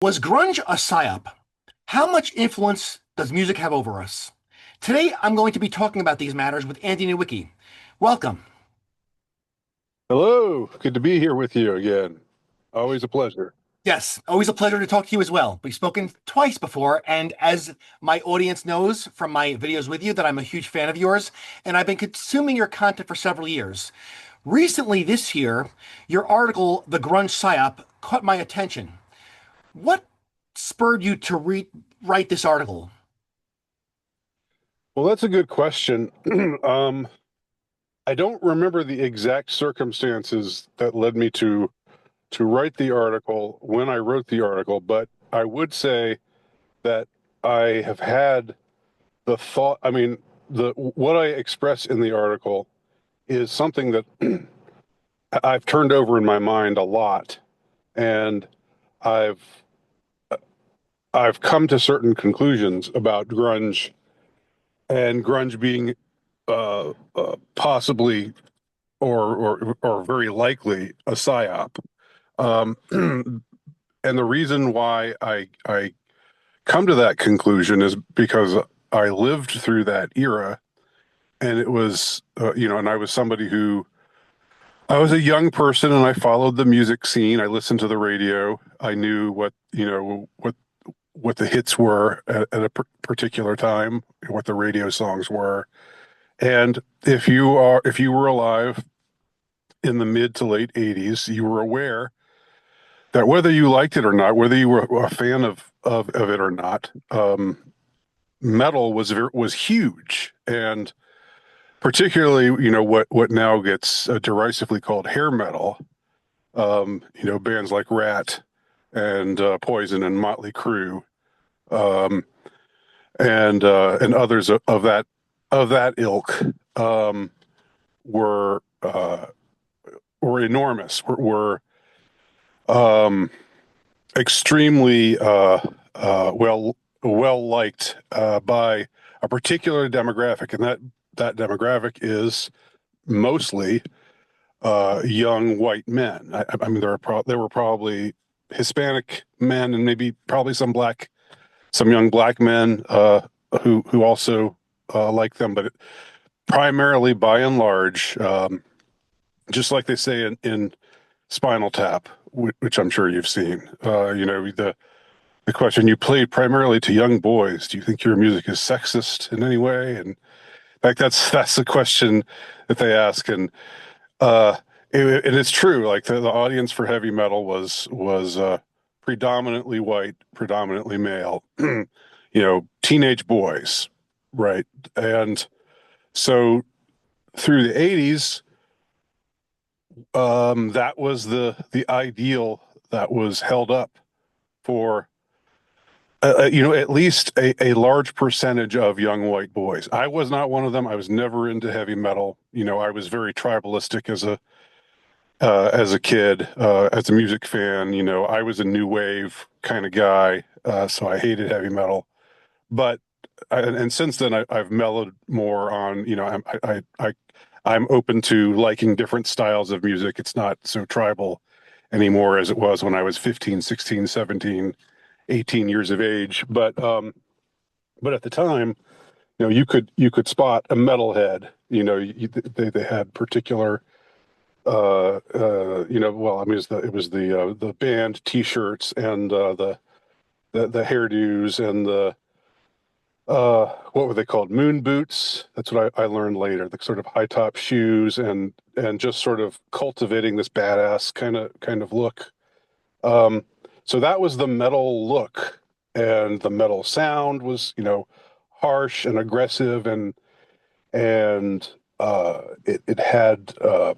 Was grunge a psyop? How much influence does music have over us? Today, I'm going to be talking about these matters with Andy Nowicki. Welcome. Hello, good to be here with you again. Always a pleasure. Yes, always a pleasure to talk to you as well. We've spoken twice before, and as my audience knows from my videos with you, that I'm a huge fan of yours, and I've been consuming your content for several years. Recently, this year, your article, The Grunge Psyop, caught my attention. What spurred you to write this article? Well, that's a good question. Um, I don't remember the exact circumstances that led me to write the article when I wrote the article, but I would say that I have had the thought, the what I express in the article is something that I've turned over in my mind a lot, and I've I've come to certain conclusions about grunge and grunge being possibly or very likely a psyop. Um, and the reason why I come to that conclusion is because I lived through that era, and it was and I was somebody who I was a young person, and I followed the music scene. I listened to the radio. I knew what the hits were at a particular time, what the radio songs were. And if you were alive in the mid to late 80s, you were aware that whether you liked it or not, whether you were a fan of it or not, metal was huge, and particularly what now gets derisively called hair metal. Bands like Rat and Poison and Motley Crue, um, and others of that ilk, were were enormous, were um, extremely well liked by a particular demographic, and that demographic is mostly young white men. I mean, there were probably Hispanic men and maybe probably some young black men who also like them, but primarily, by and large, just like they say in Spinal Tap, which I'm sure you've seen. The question, you played primarily to young boys. Do you think your music is sexist in any way? And like that's the question that they ask, and uh, and it's true. Like the audience for heavy metal was predominantly white, predominantly male. Teenage boys, right? And so through the '80s, that was the ideal that was held up for at least a large percentage of young white boys. I was not one of them. I was never into heavy metal. I was very tribalistic as a kid, as a music fan. I was a new wave kind of guy, so I hated heavy metal. But and since then, I've mellowed more on. I'm open to liking different styles of music. It's not so tribal anymore as it was when I was 15, 16, 17, 18 years of age. But at the time, you could spot a metalhead. They had particular well, I mean, it was the band T-shirts and the hairdos and the what were they called? Moon boots. That's what I learned later. The sort of high top shoes and just sort of cultivating this badass kind of look. Um, so that was the metal look, and the metal sound was harsh and aggressive, and it had uh,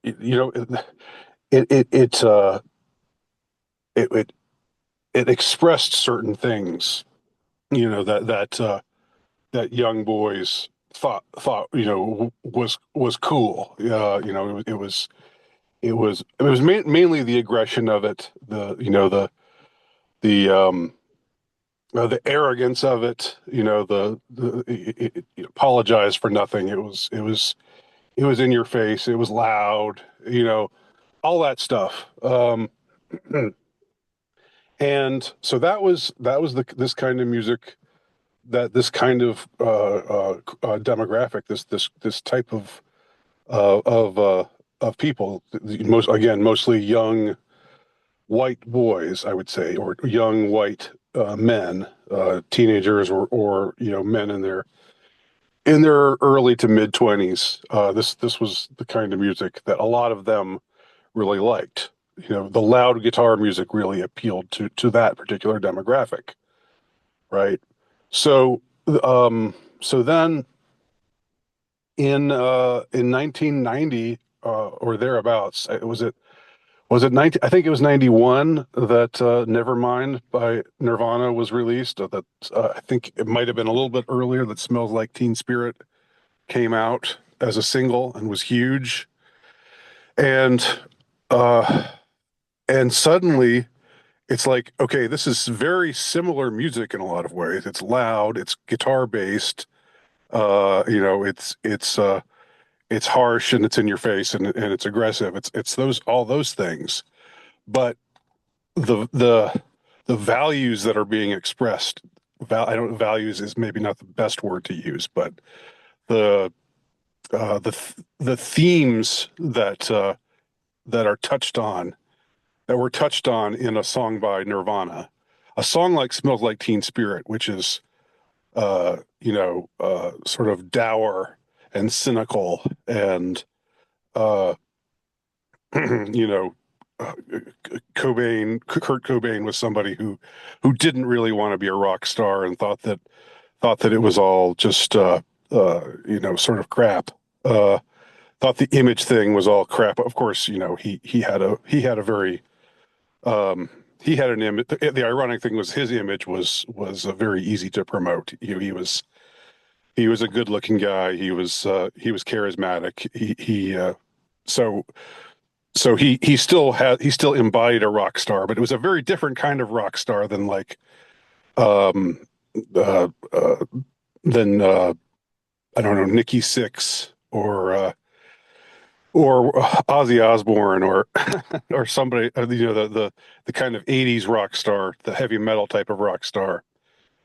you know it it it, uh, it it it expressed certain things that young boys thought was cool. It was mainly the aggression of it, the arrogance of it, apologize for nothing. It was in your face. It was loud, all that stuff. And so that was the this kind of music, that this kind of demographic, this type uh, of uh, of people, mostly young white boys, I would say, or young white men, teenagers, or men in their early to mid 20s. This was the kind of music that a lot of them really liked. The loud guitar music really appealed to that particular demographic, right? So, so then in 1990 or thereabouts, was it 90? I think it was 91 that Nevermind by Nirvana was released. That I think it might have been a little bit earlier, that Smells Like Teen Spirit came out as a single and was huge. And uh, and suddenly it's like, okay, this is very similar music in a lot of ways. It's loud, it's guitar based, it's harsh, and it's in your face, and it's aggressive. It's those all those things. But the values that are being expressed, I don't values is maybe not the best word to use, but the the themes that are touched on, that were touched on in a song by Nirvana, a song like "Smells Like Teen Spirit," which is sort of dour and cynical, and uh, you know, Kurt Cobain was somebody who didn't really want to be a rock star, and thought that it was all just sort of crap. Thought the image thing was all crap. Of course, he had a very he had an image. The ironic thing was his image was very easy to promote. He was a good looking guy. He was charismatic. So he still embodied a rock star, but it was a very different kind of rock star than like um uh, uh than I don't know, Nikki Sixx, or Ozzy Osbourne, or somebody, the kind of 80s rock star, the heavy metal type of rock star.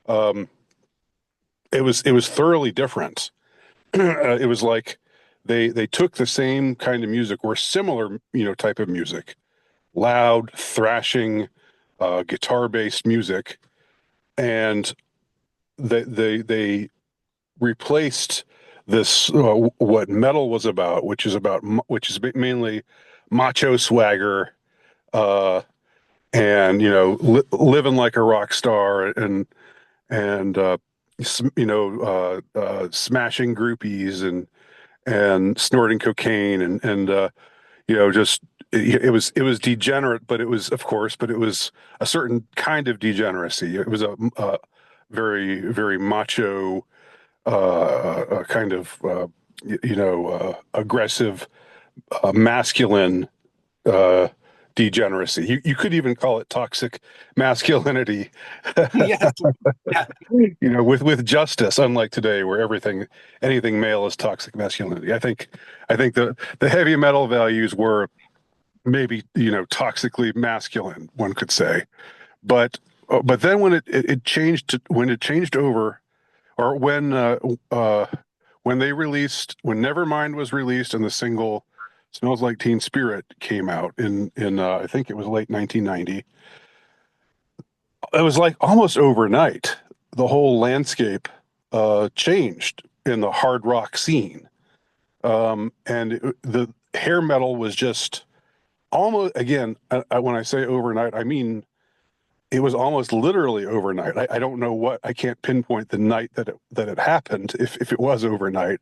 um it was thoroughly different. It was like they took the same kind of music, or similar type of music, loud, thrashing, guitar based music, and they replaced this, what metal was about, which is mainly macho swagger, uh, and living like a rock star, and smashing groupies, and snorting cocaine, just it was degenerate, but it was, of course, but it was a certain kind of degeneracy. It was a very, very macho, kind of aggressive, masculine uh, degeneracy. You could even call it toxic masculinity. Yes. Yeah. With justice, unlike today, where anything male is toxic masculinity. I think the heavy metal values were maybe toxically masculine, one could say. But then it changed when it changed over, or when Nevermind was released, and the single "Smells Like Teen Spirit" came out in I think it was late 1990. It was like almost overnight, the whole landscape changed in the hard rock scene. The hair metal was just almost, again, when I say overnight, I mean it was almost literally overnight. I don't know I can't pinpoint the night that it happened, if it was overnight,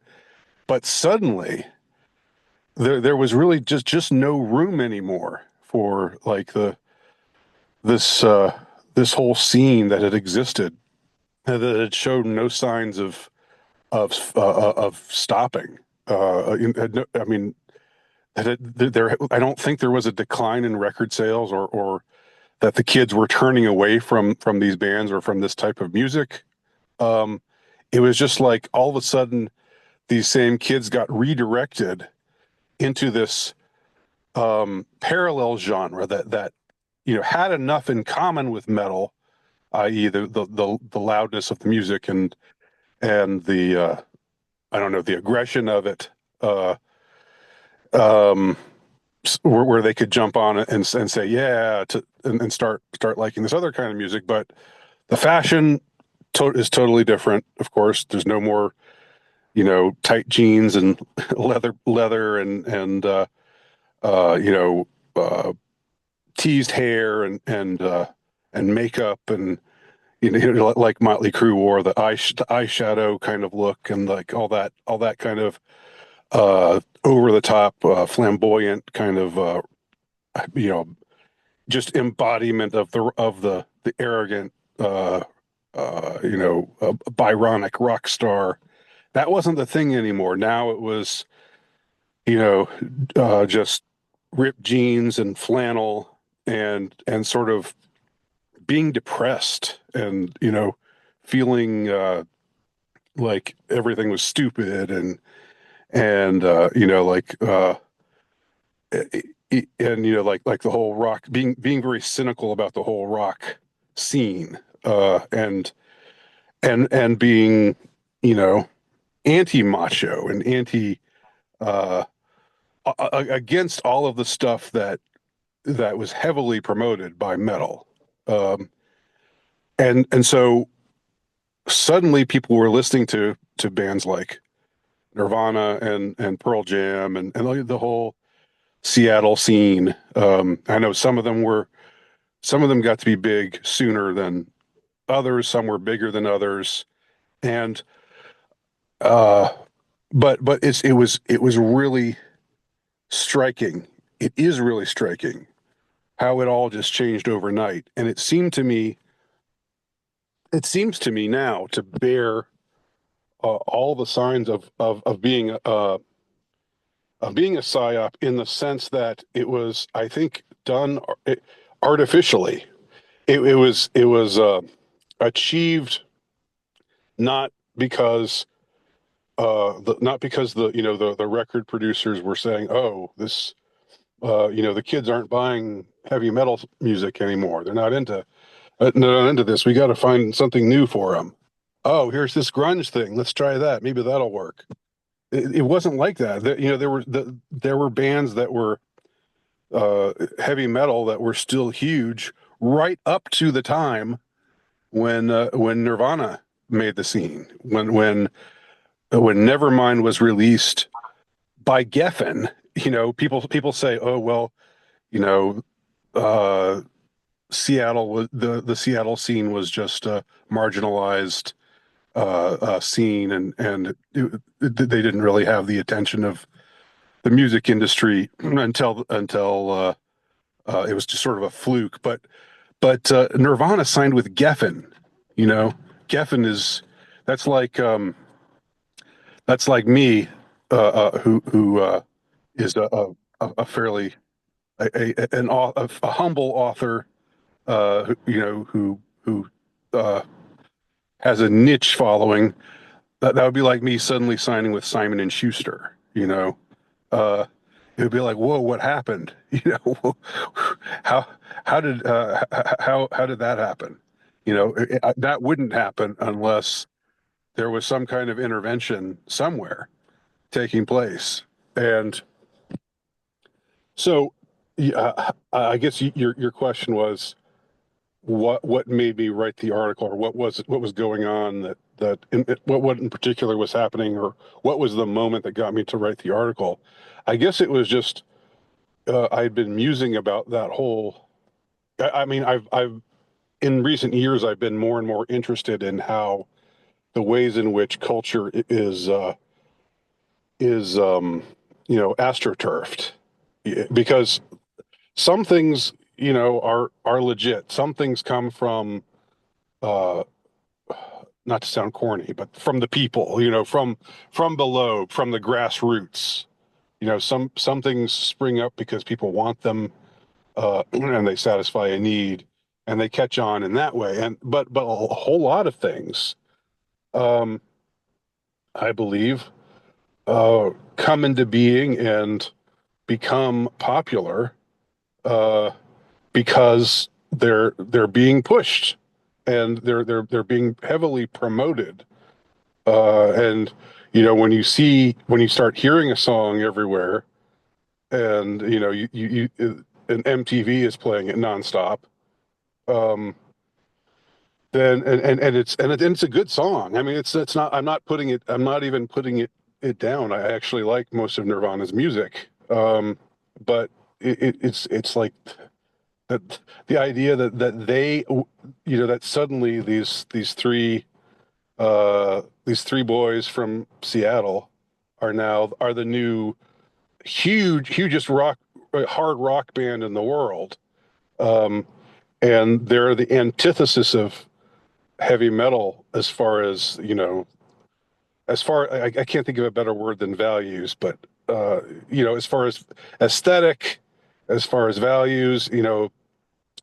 but suddenly there was really just no room anymore for like this this whole scene that had existed, that had showed no signs of stopping. I mean, I don't think there was a decline in record sales, or that the kids were turning away from these bands or from this type of music. Um, it was just like all of a sudden these same kids got redirected into this parallel genre, that had enough in common with metal, i.e. the loudness of the music and the I don't know, the aggression of it, uh, um, where they could jump on it and say yeah and start liking this other kind of music. But the fashion is totally different. Of course, there's no more tight jeans and leather and uh, teased hair and makeup and like Motley Crue wore the eyeshadow kind of look and like all that kind of over the top flamboyant kind of you know just embodiment of the arrogant Byronic rock star. That wasn't the thing anymore. Now it was you know just ripped jeans and flannel and sort of being depressed and feeling like everything was stupid and like and like the whole rock being very cynical about the whole rock scene and being you know anti-macho and anti uh against all of the stuff that was heavily promoted by metal. um and so suddenly people were listening to bands like Nirvana and Pearl Jam and the whole Seattle scene. I know some of them got to be big sooner than others. Some were bigger than others, and uh, but it was really striking. It is really striking how it all just changed overnight, and it seems to me now to bear all the signs of being a psyop in the sense that it was, I think, done artificially. It was achieved not because the record producers were saying, oh, this the kids aren't buying heavy metal music anymore. They're not into this. We got to find something new for them. Oh, here's this grunge thing. Let's try that. Maybe that'll work. It wasn't like that. There were bands that were heavy metal that were still huge right up to the time when Nirvana made the scene. When Nevermind was released by Geffen, people say, oh well, you know, uh, Seattle was the Seattle scene was just a marginalized scene, and they didn't really have the attention of the music industry until it was just sort of a fluke. But Nirvana signed with Geffen. You know, Geffen is that's like um, that's like me, who is a fairly a humble author, who uh, has a niche following. That would be like me suddenly signing with Simon and Schuster. Uh, it would be like, whoa, what happened? How how did that happen? That wouldn't happen unless there was some kind of intervention somewhere taking place. And so, I guess your question was what made me write the article, or what was going on what in particular was happening, or what was the moment that got me to write the article. I guess it was just I'd been musing about that whole. I mean, I've in recent years I've been more and more interested in how the ways in which culture is astroturfed. Because some things are legit. Some things come from uh not to sound corny, but from the people, from below, from the grassroots. Some things spring up because people want them, and they satisfy a need, and they catch on in that way. But a whole lot of things, um I believe, come into being and become popular, uh because they're being pushed and they're being heavily promoted. And when you start hearing a song everywhere, and an MTV is playing it nonstop, um, then and it's a good song. I mean, it's not. I'm not putting it. I'm not even putting it down. I actually like most of Nirvana's music, but it's like that the idea that they that suddenly these three boys from Seattle are the new hugest hard rock band in the world, um, and they're the antithesis of heavy metal as far as I can't think of a better word than values, but as far as aesthetic, as far as values,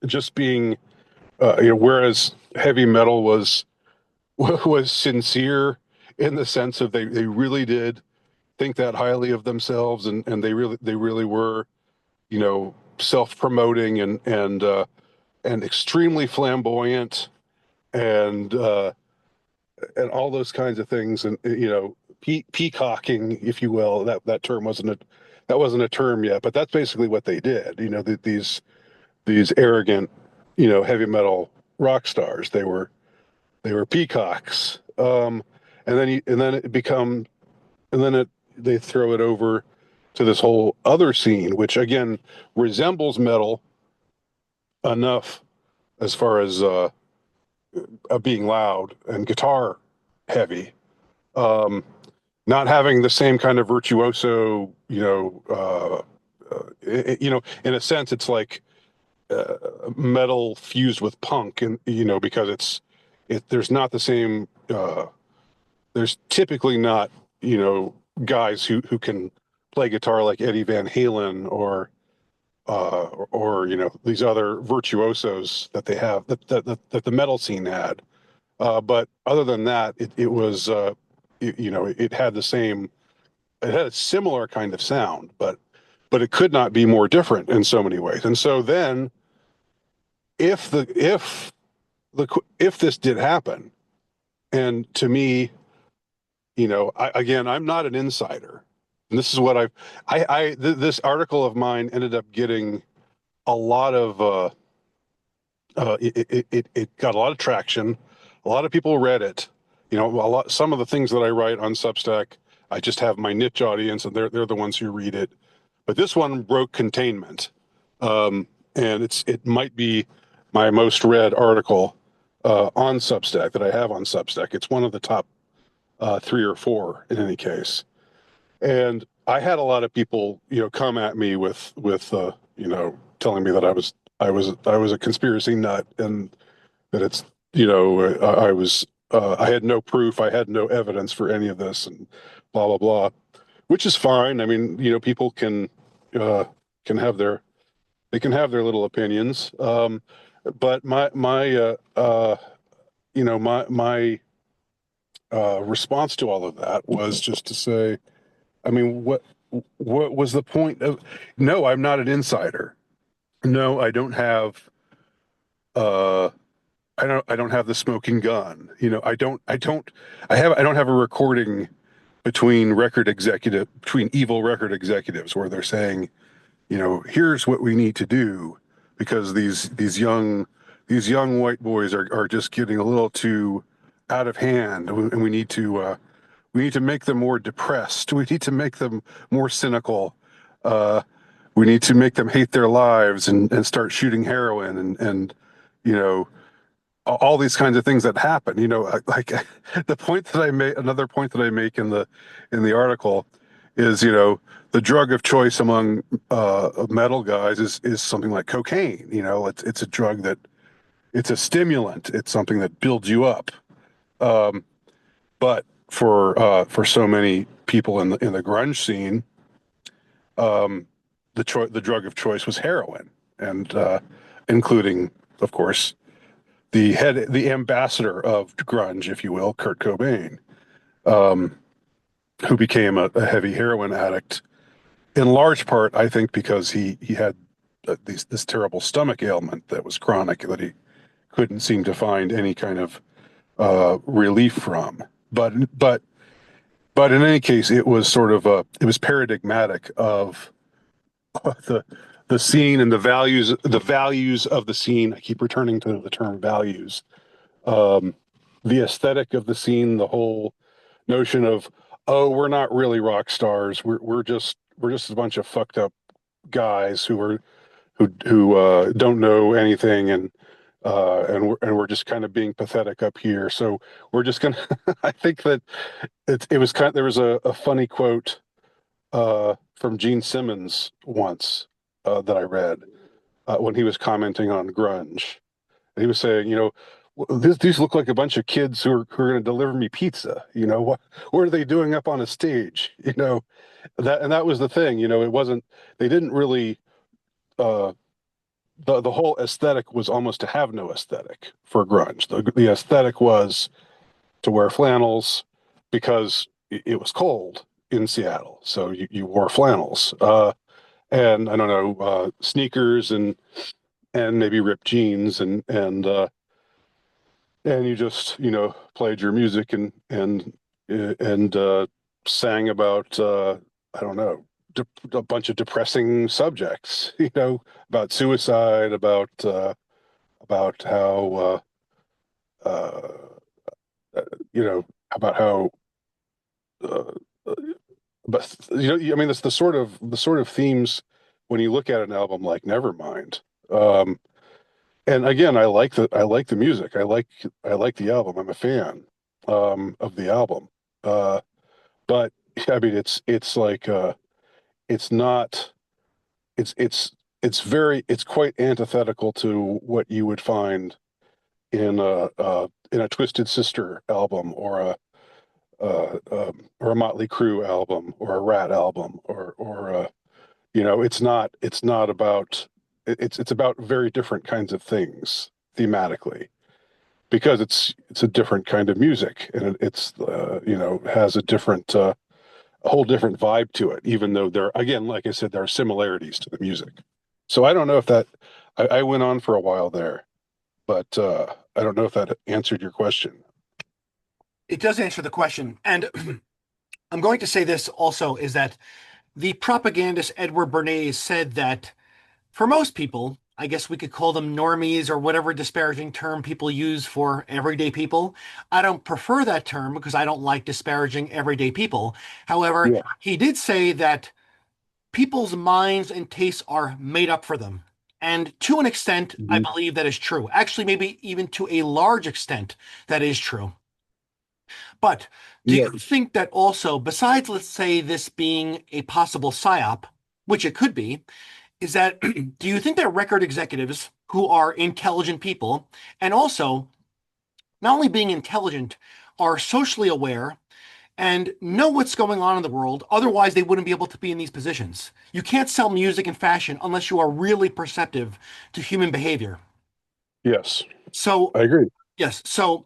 just being whereas heavy metal was sincere in the sense of they really did think that highly of themselves, and they really were self-promoting and extremely flamboyant, and and all those kinds of things, and peacocking, if you will. That term wasn't a term yet, but that's basically what they did. These arrogant heavy metal rock stars, they were peacocks. And then you, and then it become and then it they throw it over to this whole other scene, which again resembles metal enough as far as being loud and guitar heavy, um, not having the same kind of virtuoso, in a sense, it's like metal fused with punk, and because there's not the same. There's typically not, guys who can play guitar like Eddie Van Halen or these other virtuosos that they have that the metal scene had. But other than that, it was it had it had a similar kind of sound, but it could not be more different in so many ways. And so then, if the if this did happen, and to me, again, I'm not an insider, and this is what this article of mine ended up getting a lot of it got a lot of traction. A lot of people read it. Some of the things that I write on Substack, I just have my niche audience, and they're the ones who read it. But this one broke containment, and it might be my most read article on Substack that I have on Substack. It's one of the top three or four in any case. And I had a lot of people, come at me with telling me that I was a conspiracy nut, and that it's, I had no proof, I had no evidence for any of this, and blah blah blah, which is fine. I mean, people uh, can have their they can have their little opinions. But my response to all of that was just to say, I mean, what was the point of? No, I'm not an insider. No, I don't have. Uh, I don't have the smoking gun. I don't have a recording between evil record executives where they're saying, here's what we need to do because these young white boys are just getting a little too out of hand, and we need to make them more depressed. We need to make them more cynical. Uh, we need to make them hate their lives and start shooting heroin and you know all these kinds of things that happen. Like the point that I made, another point that I make in the article is, the drug of choice among metal guys is something like cocaine. It's a drug that it's a stimulant. It's something that builds you up. Um, but for so many people in the grunge scene, um, the drug of choice was heroin, and including, of course, the ambassador of grunge, if you will, Kurt Cobain, um, who became a heavy heroin addict in large part, I think, because he had this terrible stomach ailment that was chronic that he couldn't seem to find any kind of relief from. But but but in any case, it was sort of it was paradigmatic of the the scene and the values of the scene. I keep returning to the term values. Um, the aesthetic of the scene, the whole notion of, oh, we're not really rock stars. We're just a bunch of fucked up guys who don't know anything, and we're just kind of being pathetic up here. So we're just gonna. I think that it was kind. There was a funny quote from Gene Simmons once that I read when he was commenting on grunge. He was saying, these look like a bunch of kids who are going to deliver me pizza. What are they doing up on a stage? That was the thing. It wasn't. They didn't really. Uh, the whole aesthetic was almost to have no aesthetic for grunge. The aesthetic was to wear flannels because it was cold in Seattle, so you wore flannels. And I don't know, sneakers and maybe ripped jeans and you just played your music and sang about I don't know, a bunch of depressing subjects, about suicide, about how uh, you know about how uh, but I mean, it's the sort of themes when you look at an album like Nevermind. And again, I like the music. I like the album. I'm a fan of the album. Uh, but I mean, it's like it's not it's quite antithetical to what you would find in a Twisted Sister album or a Motley Crue album or a Rat album it's not about it's about very different kinds of things thematically because it's a different kind of music and it's has a whole different vibe to it, even though there, again, like I said, there are similarities to the music. So I don't know if that I went on for a while there, but I don't know if that answered your question. It does answer the question. And I'm going to say this also is that the propagandist Edward Bernays said that for most people, I guess we could call them normies or whatever disparaging term people use for everyday people. I don't prefer that term because I don't like disparaging everyday people. However, Yeah. he did say that people's minds and tastes are made up for them. And to an extent, I Mhm. believe that is true. Actually, maybe even to a large extent, that is true. But do Yeah. you think that also, besides, let's say, this being a possible psyop, which it could be, is that do you think that record executives who are intelligent people and also not only being intelligent are socially aware and know what's going on in the world, otherwise they wouldn't be able to be in these positions? You can't sell music and fashion unless you are really perceptive to human behavior. Yes, So, I agree. yes, so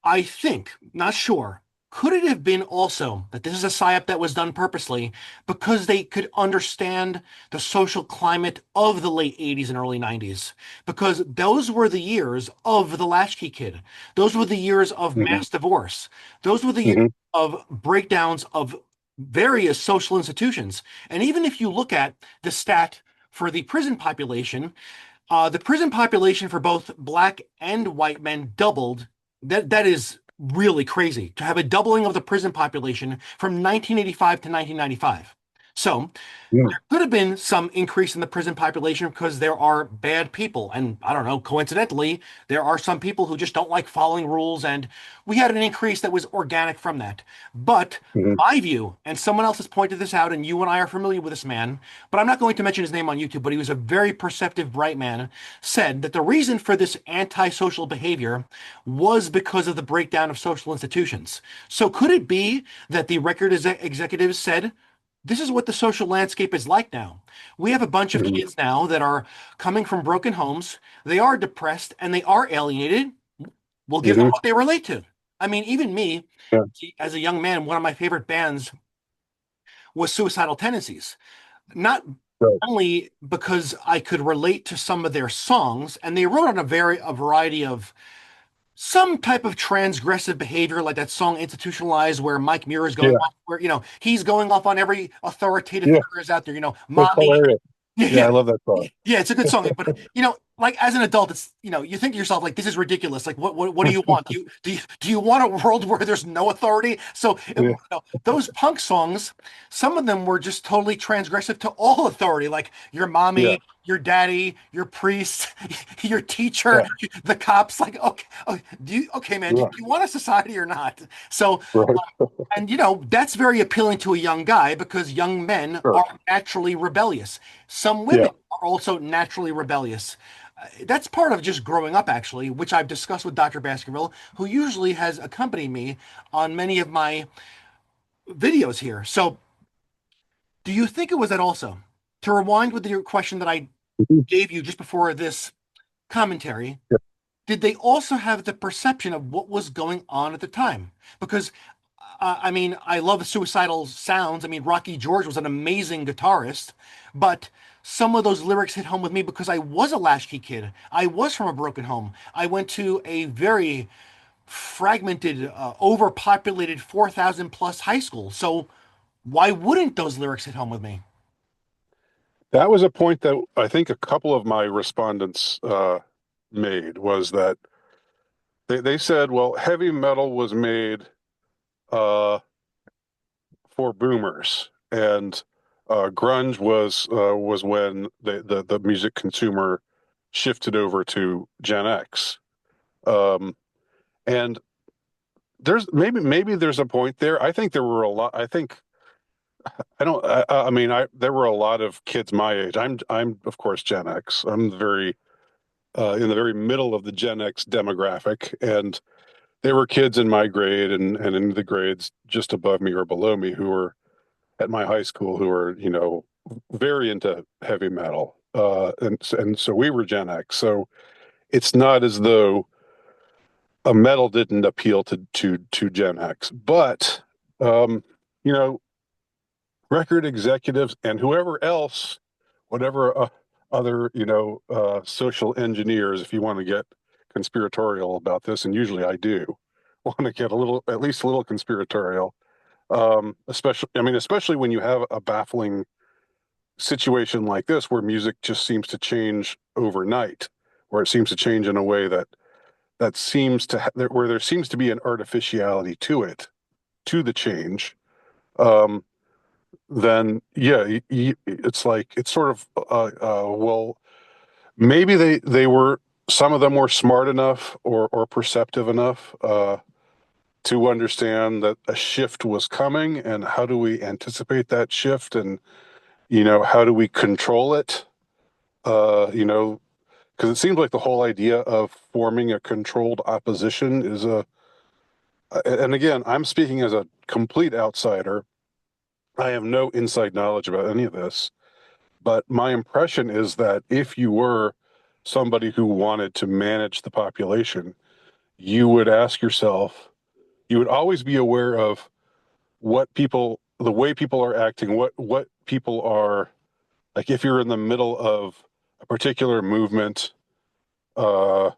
I think, not sure, could it have been also that this is a psyop that was done purposely because they could understand the social climate of the late 80s and early 90s? Because those were the years of the Latchkey Kid. Those were the years of Hmm. mass divorce. Those were the years Hmm. of breakdowns of various social institutions. And even if you look at the stat for the prison population for both black and white men doubled. That is really crazy to have a doubling of the prison population from 1985 to 1995. So Yeah. could have been some increase in the prison population because there are bad people. And I don't know, coincidentally, there are some people who just don't like following rules. And we had an increase that was organic from that. But Hmm. my view, and someone else has pointed this out, and you and I are familiar with this man, but I'm not going to mention his name on YouTube, but he was a very perceptive, bright man, said that the reason for this antisocial behavior was because of the breakdown of social institutions. So could it be that the record executives said, this is what the social landscape is like now. We have a bunch of Hmm. kids now that are coming from broken homes. They are depressed and they are alienated. We'll give them Hmm. what they relate to. I mean, even me, Yeah. as a young man, one of my favorite bands was Suicidal Tendencies. Not Right. only because I could relate to some of their songs, and they wrote on a variety of some type of transgressive behavior, like that song "Institutionalized," where Mike Muir is going Yeah. off, where he's going off on every authoritative Yeah. figure is out there. That's Mommy. hilarious. Yeah, Yeah, I yeah. love that song. Yeah, it's a good song, but like as an adult, it's you think to yourself like this is ridiculous. Like what do you want? Do you want a world where there's no authority? So Yeah. those punk songs, some of them were just totally transgressive to all authority, like your Yeah. mommy, your daddy, your priest, your teacher, Yeah. the cops. Like okay, okay, man, do Yeah. you want a society or not? So Right. and that's very appealing to a young guy because young men Sure. are naturally rebellious. Some Yeah. women are also naturally rebellious. That's part of just growing up, actually, which I've discussed with Dr. Baskerville, who usually has accompanied me on many of my videos here. So, do you think it was that also? To rewind with your question that I Mhm. gave you just before this commentary, Yeah. did they also have the perception of what was going on at the time? Because I mean, I love suicidal sounds. I mean, Rocky George was an amazing guitarist, but some of those lyrics hit home with me because I was a latchkey kid. I was from a broken home. I went to a very fragmented, overpopulated 4,000 plus high school. So why wouldn't those lyrics hit home with me? That was a point that I think a couple of my respondents made was that they said, well, heavy metal was made uh, for boomers, and grunge was when the music consumer shifted over to Gen X. Um, and maybe there's a point there. I think there were a lot. I think I don't. I mean, there were a lot of kids my age. I'm of course Gen X. I'm very in the very middle of the Gen X demographic, and there were kids in my grade and in the grades just above me or below me who were at my high school who were very into heavy metal, and so we were Gen X. So it's not as though a metal didn't appeal to Gen X, but you know record executives and whoever else, whatever other, social engineers, if you want to get conspiratorial about this, and usually I do want to get at least a little conspiratorial. Especially when you have a baffling situation like this where music just seems to change overnight, where it seems to change in a way that seems to where there seems to be an artificiality to it, to the change. Um, then yeah, it's like it's sort of well, maybe they were some of them were smart enough or perceptive enough to understand that a shift was coming, and how do we anticipate that shift, and how do we control it? Because it seems like the whole idea of forming a controlled opposition is and again, I'm speaking as a complete outsider. I have no inside knowledge about any of this. But my impression is that if you were somebody who wanted to manage the population, you would ask yourself, you would always be aware of the way people are acting, what people are like. If you're in the middle of a particular movement, uh,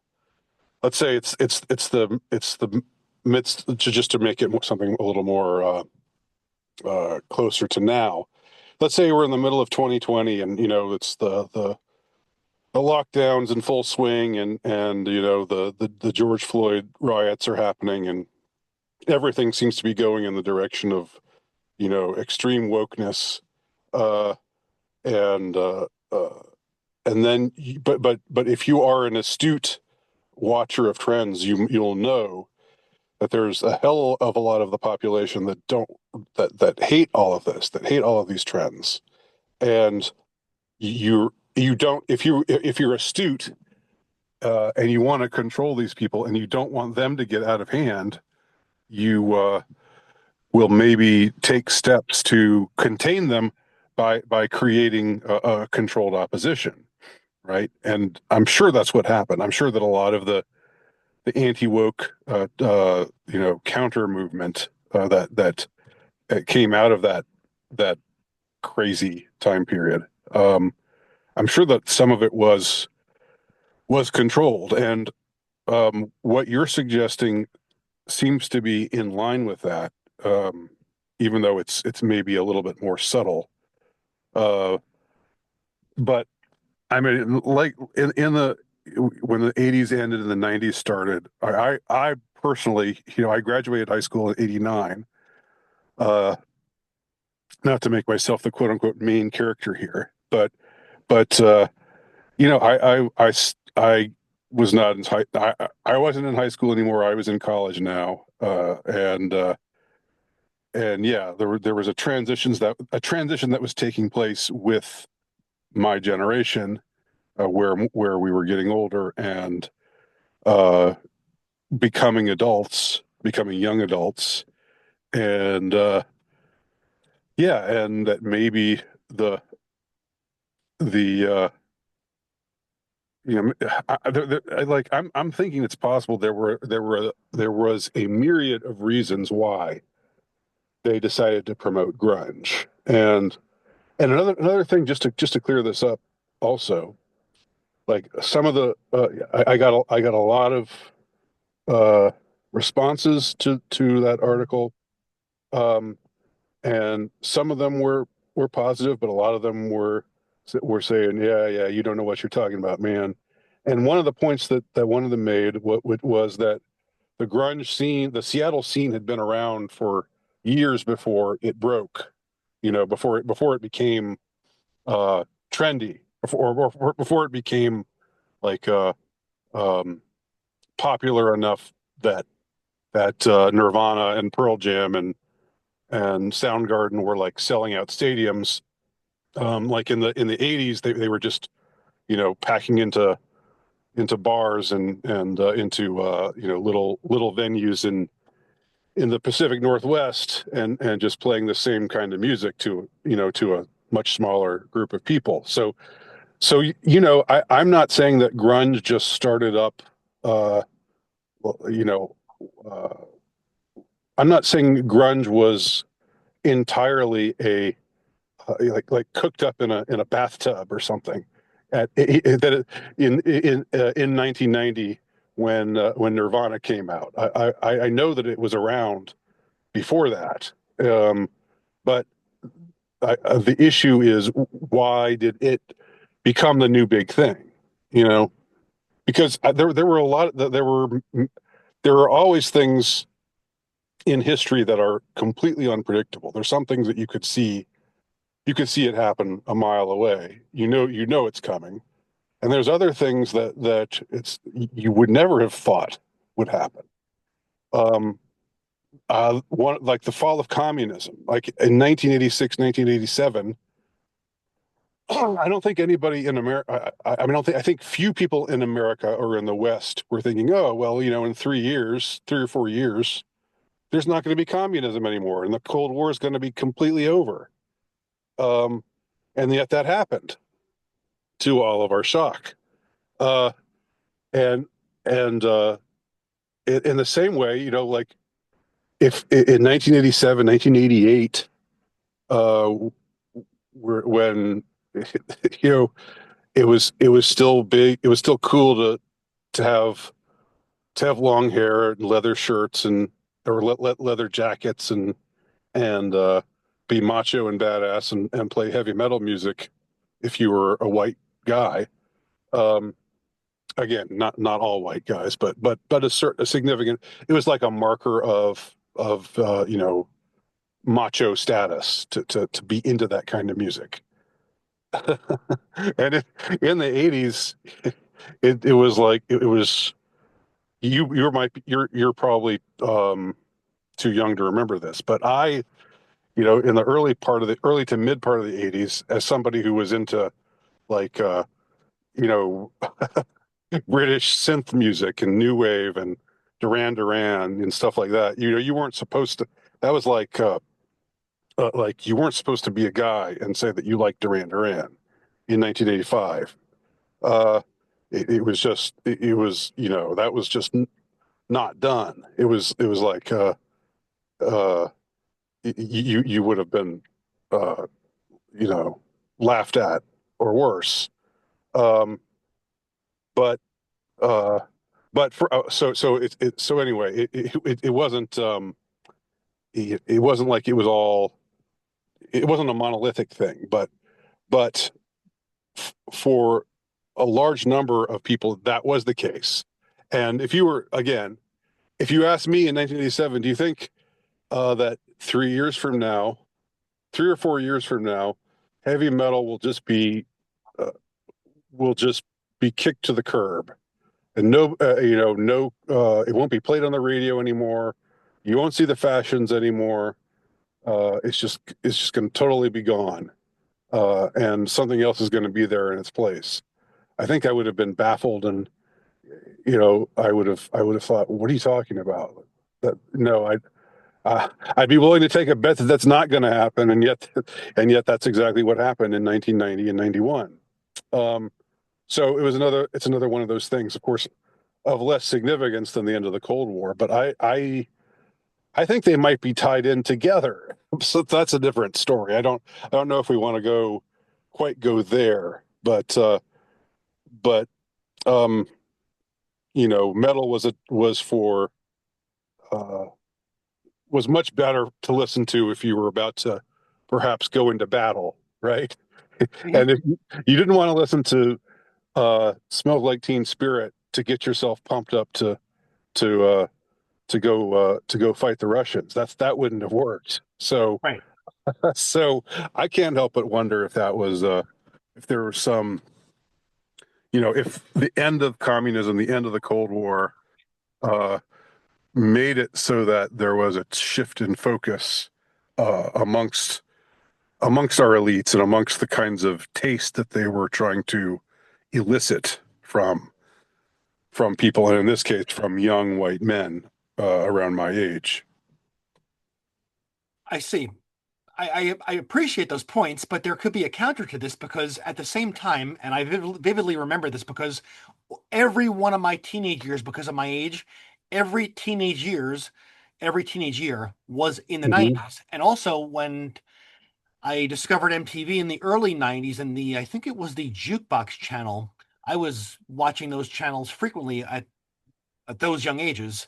let's say it's the midst just to make it something a little more closer to now. Let's say we're in the middle of 2020, and it's the lockdowns in full swing, and the George Floyd riots are happening, and everything seems to be going in the direction of extreme wokeness, uh and uh, uh and then but if you are an astute watcher of trends, you'll know that there's a hell of a lot of the population that hate all of this, that hate all of these trends. And you don't, if you're astute, and you want to control these people and you don't want them to get out of hand, you will maybe take steps to contain them by creating a controlled opposition, right? And I'm sure that's what happened. I'm sure that a lot of the anti woke counter movement that came out of that crazy time period I'm sure that some of it was controlled, and what you're suggesting seems to be in line with that, even though it's maybe a little bit more subtle. Uh, but I mean, like in the when the '80s ended and the '90s started, I personally, I graduated high school in '89. Uh, Not to make myself the quote unquote main character here, but I was not in I wasn't in high school anymore. I was in college now, and yeah, there was a transition that was taking place with my generation, where we were getting older and uh, becoming young adults, and yeah, and that maybe the the I'm thinking it's possible there was a myriad of reasons why they decided to promote grunge. And another thing, just to clear this up also, like some of the I got a lot of uh responses to that article, um and some of them were positive, but a lot of them were saying, yeah, you don't know what you're talking about, man. And one of the points that one of them made was that the grunge scene, the Seattle scene, had been around for years before it broke, before it became uh trendy, before it became like um popular enough that Nirvana and Pearl Jam and Soundgarden were like selling out stadiums. Like in the '80s, they were just packing into bars and into little venues in the Pacific Northwest, and just playing the same kind of music to a much smaller group of people. So I'm not saying that grunge just started up. Uh, well, uh, I'm not saying grunge was entirely a like cooked up in a bathtub or something in 1990 when Nirvana came out. I know that it was around before that, but the issue is, why did it become the new big thing? You know, because there were a lot there were always things in history that are completely unpredictable. There's some things that you could see it happen a mile away. You know it's coming. And there's other things that it's you would never have thought would happen. Um, One, like the fall of communism, like in 1986, 1987. I don't think anybody in America. I mean, I think few people in America or in the West were thinking, oh well, in 3 years, 3 or 4 years, there's not going to be communism anymore, and the Cold War is going to be completely over. Um, and yet that happened, to all of our shock. Uh, and and in the same way, like if in 1987, 1988, uh, when you know it was still big, it was still cool to have long hair and leather shirts and or leather jackets and be macho and badass and play heavy metal music if you were a white guy. Um, Again, not all white guys, but a significant. It was like a marker of macho status to be into that kind of music. And in the '80s, it was like it was you're probably too young to remember this, but in the early to mid part of the '80s, as somebody who was into like you know British synth music and new wave and Duran Duran and stuff like that. You weren't supposed to. That was like you weren't supposed to be a guy and say that you liked Duran Duran in 1985. Uh, it was just it was that was just not done. It was like uh, you would have been uh, you know laughed at or worse. Um, but uh, but for so anyway, it wasn't it wasn't like it was all it wasn't a monolithic thing, but for a large number of people that was the case. And if you were again, if you asked me in 1987, do you think that 3 years from now, 3 or 4 years from now, heavy metal uh, will just be kicked to the curb, and no, no, it won't be played on the radio anymore. You won't see the fashions anymore. It's just going to totally be gone, and something else is going to be there in its place. I think I would have been baffled, and I would have thought, what are you talking about? That no, I'd be willing to take a bet that that's not going to happen, and yet that's exactly what happened in 1990 and 91. Um, so it's another one of those things, of course, of less significance than the end of the Cold War, but I think they might be tied in together. So that's a different story. I don't know if we want to quite go there, but um, metal uh, was much better to listen to if you were about to perhaps go into battle, right? Mhm. And if you didn't want to listen to "Smells Like Teen Spirit" to get yourself pumped up to to go fight the Russians, that wouldn't have worked. So Right. so I can't help but wonder if that was if there was some, if the end of communism, the end of the Cold War, uh, made it so that there was a shift in focus amongst our elites and amongst the kinds of taste that they were trying to elicit from people, and in this case, from young white men around my age. I see. I appreciate those points, but there could be a counter to this because at the same time, and I vividly remember this because every one of my teenage years, because of my age, every teenage years, every teenage year was in the Hmm. 90s. And also when I discovered MTV in the early 90s and I think it was the Jukebox channel, I was watching those channels frequently at those young ages.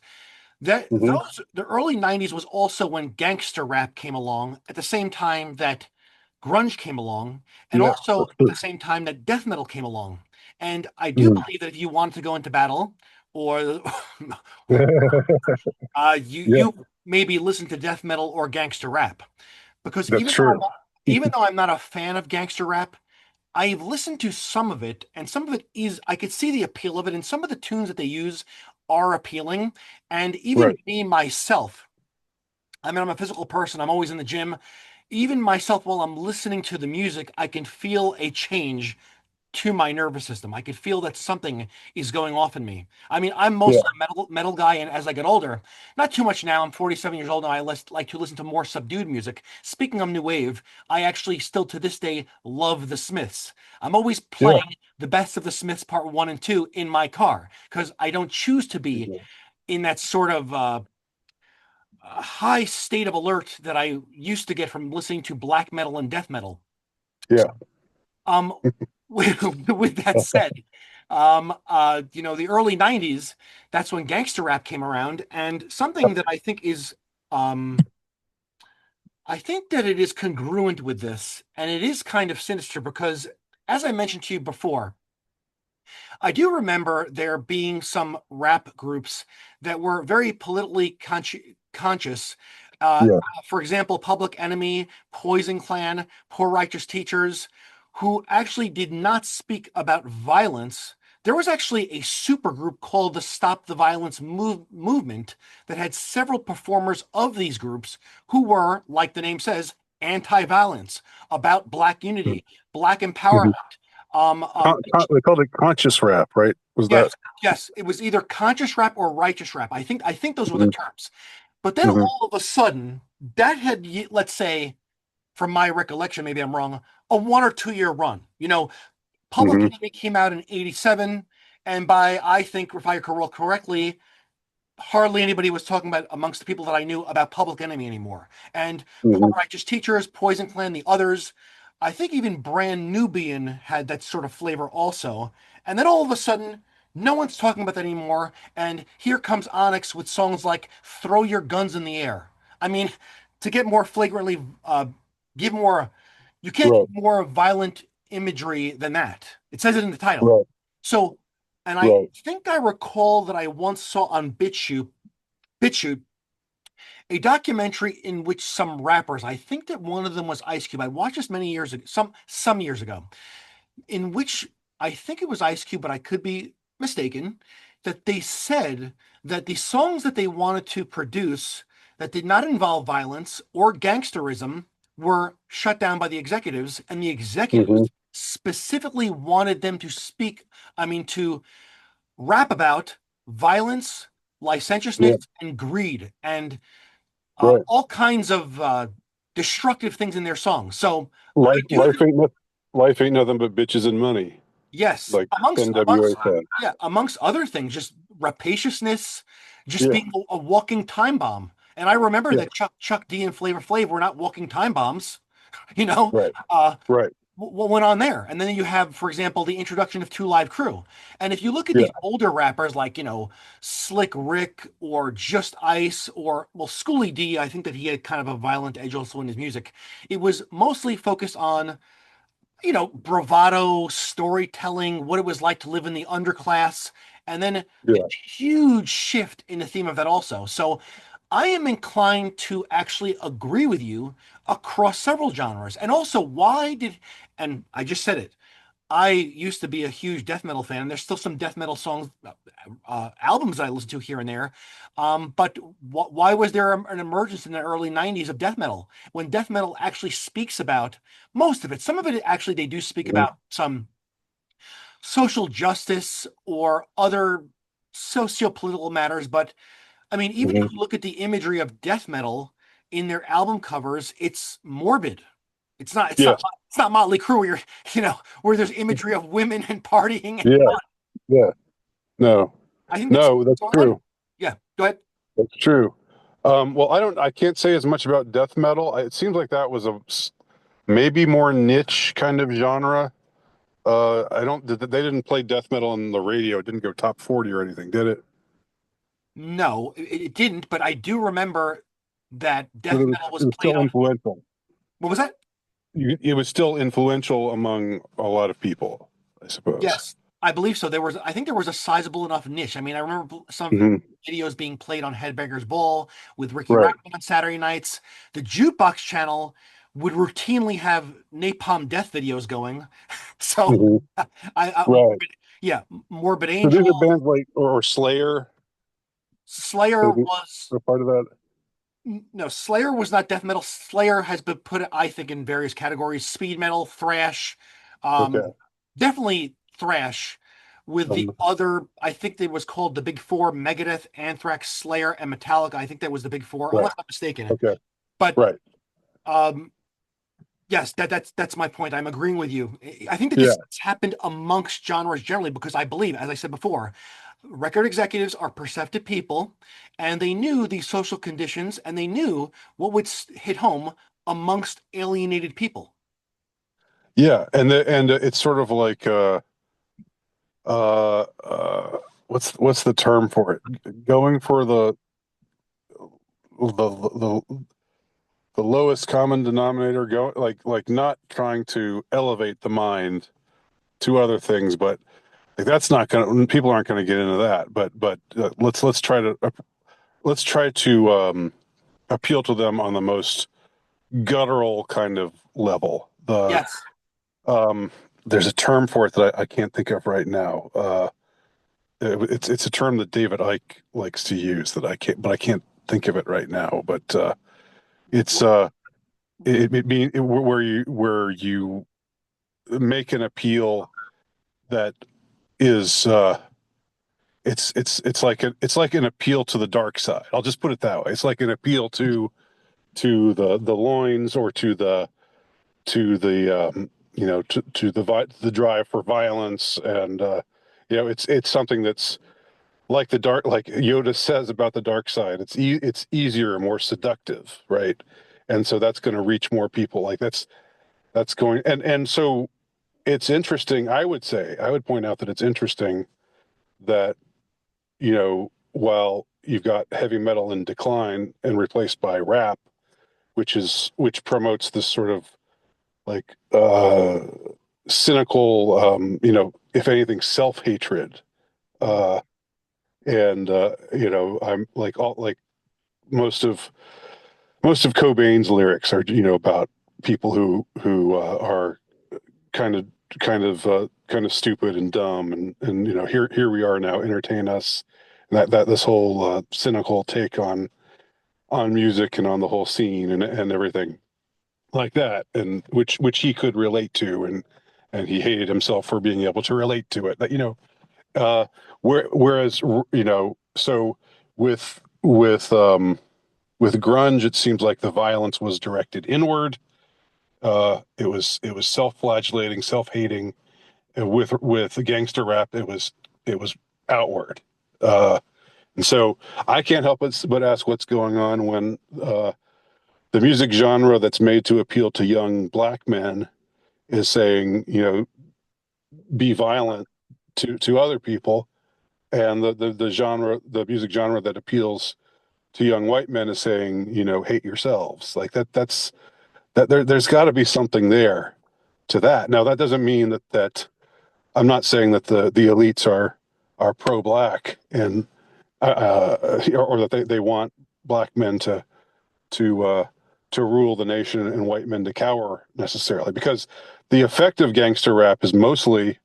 Hmm. The early 90s was also when gangster rap came along at the same time that grunge came along, and Yeah, also that's at true. the same time that death metal came along. And I do Mhm. believe that if you wanted to go into battle, or Yeah, you maybe listen to death metal or gangster rap, because that's true. even though I'm not a fan of gangster rap, I've listened to some of it, and some of it is I could see the appeal of it, and some of the tunes that they use are appealing. And even Right. me myself, I mean, I'm a physical person. I'm always in the gym. Even myself, while I'm listening to the music, I can feel a change to my nervous system. I could feel that something is going off in me. I mean, I'm Yeah, mostly a metal guy, and as I get older, not too much now. I'm 47 years old, and like to listen to more subdued music. Speaking of new wave, I actually still to this day love the Smiths. I'm always yeah. playing the best of the Smiths Part One and Two in my car because I don't choose to be in that sort of high state of alert that I used to get from listening to black metal and death metal. Yeah. Um, with that said, the early 90s, that's when gangster rap came around, and something that um, I think that it is congruent with this, and it is kind of sinister because, as I mentioned to you before, I do remember there being some rap groups that were very politically conscious. Yeah. For example, Public Enemy, Poison Clan, Poor Righteous Teachers, who actually did not speak about violence. There was actually a supergroup called the Stop the Violence movement that had several performers of these groups who were, like the name says, anti-violence, about Black unity, Black empowerment. Mhm. Um, um, They called it conscious rap, right? Was that? Yes, yes, it was either conscious rap or righteous rap. I think those were the Hmm. terms. But then Hmm. all of a sudden, that had, let's say, from my recollection, maybe I'm wrong, a 1 or 2 year run. Public Hmm. Enemy came out in '87, and by I think, if I recall correctly, hardly anybody was talking about amongst the people that I knew about Public Enemy anymore. And Poor Hmm. Righteous Teachers, Poison Clan, the others. I think even Brand Nubian had that sort of flavor also. And then all of a sudden, no one's talking about that anymore. And here comes Onyx with songs like Throw Your Guns in the Air. I mean, to get more flagrantly, give more, you can't Right, get more violent imagery than that. It says it in the title. right, So, and I right. think I recall that I once saw on BitChute, a documentary in which some rappers, I think that one of them was Ice Cube. I watched this many years ago, some years ago, in which I think it was Ice Cube, but I could be mistaken, that they said that the songs that they wanted to produce that did not involve violence or gangsterism were shut down by the executives, and the executives Hmm. specifically wanted them to speak, I mean, to rap about violence, licentiousness, Yeah, and greed, and right. all kinds of destructive things in their songs. So I Life, do life ain't no, life ain't nothing but bitches and money, Yes, like amongst NWA said. yeah, amongst other things, just rapaciousness, just Yeah, being a walking time bomb. And I remember yeah, that Chuck D and Flavor Flav were not walking time bombs, you know. right, Uh, right. what went on there? And then you have, for example, the introduction of Two Live Crew. And if you look at Yeah, these older rappers like, Slick Rick or Just Ice or, well, Schoolie D, I think that he had kind of a violent edge also in his music. It was mostly focused on bravado, storytelling, what it was like to live in the underclass, and then a yeah, huge shift in the theme of that also. So I am inclined to actually agree with you across several genres. And also, and I just said it, I used to be a huge death metal fan, and there's still some death metal songs, albums that I listen to here and there. But why was there an emergence in the early 90s of death metal when death metal actually speaks about most of it? Some of it actually they do speak mhm, about some social justice or other socio-political matters, but I mean, even if mhm. you look at the imagery of death metal in their album covers, it's morbid. It's not. It's not. Yes, It's not Motley Crue where where there's imagery of women and partying and yeah, fun. yeah. No, I think that's no, what's that's going on. true. Yeah. Go ahead. That's true. Well, I can't say as much about death metal. It seems like that was maybe more niche kind of genre. I don't, they didn't play death metal on the radio. It didn't go top 40 or anything, did it? No, it didn't. But I do remember that But death metal it was was played still on. influential. What was that? It was still influential among a lot of people, I suppose. Yes, I believe so. I think there was a sizable enough niche. I mean, I remember some of the Hmm. videos being played on Headbangers Ball with Ricky Right. Rackman on Saturday nights. The Jukebox channel would routinely have Napalm Death videos going. So, Hmm. Right. yeah, Morbid So these are Angel, bands like, or Slayer, Slayer maybe, was are part of that. no, Slayer was not death metal. Slayer has been put, I think, in various categories: speed metal, thrash, Okay. definitely thrash. With the Um, other, I think it was called the Big Four: Megadeth, Anthrax, Slayer, and Metallica. I think that was the Big Four, right. unless I'm mistaken. Okay. But Right. um, yes, that's my point. I'm agreeing with you. I think that Yeah. this has happened amongst genres generally because I believe, as I said before, record executives are perceptive people, and they knew these social conditions, and they knew what would hit home amongst alienated people. Yeah. And it's sort of like, uh, uh, what's the term for it? Going for the the lowest common denominator, go like not trying to elevate the mind to other things, but like that's not gonna, people aren't gonna get into that. But let's try to appeal to them on the most guttural kind of level. Yes. Um, there's a term for it that I can't think of right now. It's a term that David Icke likes to use that I can't, but I can't think of it right now. But it's it mean where you make an appeal that is it's like an appeal to the dark side. I'll just put it that way. It's like an appeal to the loins, or to the to the drive for violence. And it's something that's like the dark, like Yoda says about the dark side. It's easier, more seductive, right? And so that's going to reach more people. Like that's going, and so it's interesting. I would point out that it's interesting that, while you've got heavy metal in decline and replaced by rap, which promotes this sort of like cynical, if anything, self-hatred. Uh, and I'm like all like most of most of Cobain's lyrics are, about people who are kind of kind of stupid and dumb, and here we are now, entertain us. And that this whole cynical take on music and on the whole scene and everything like that, and which he could relate to, and he hated himself for being able to relate to it. That uh, whereas so with grunge, it seems like the violence was directed inward. It was self-flagellating, self-hating. And with gangster rap, it was outward. And so I can't help but ask what's going on when the music genre that's made to appeal to young black men is saying, be violent to other people, and the music genre that appeals to young white men is saying, hate yourselves. Like there's got to be something there to that. Now that doesn't mean that I'm not saying that the elites are pro-black, and or that they want black men to to rule the nation and white men to cower necessarily, because the effect of gangster rap is mostly,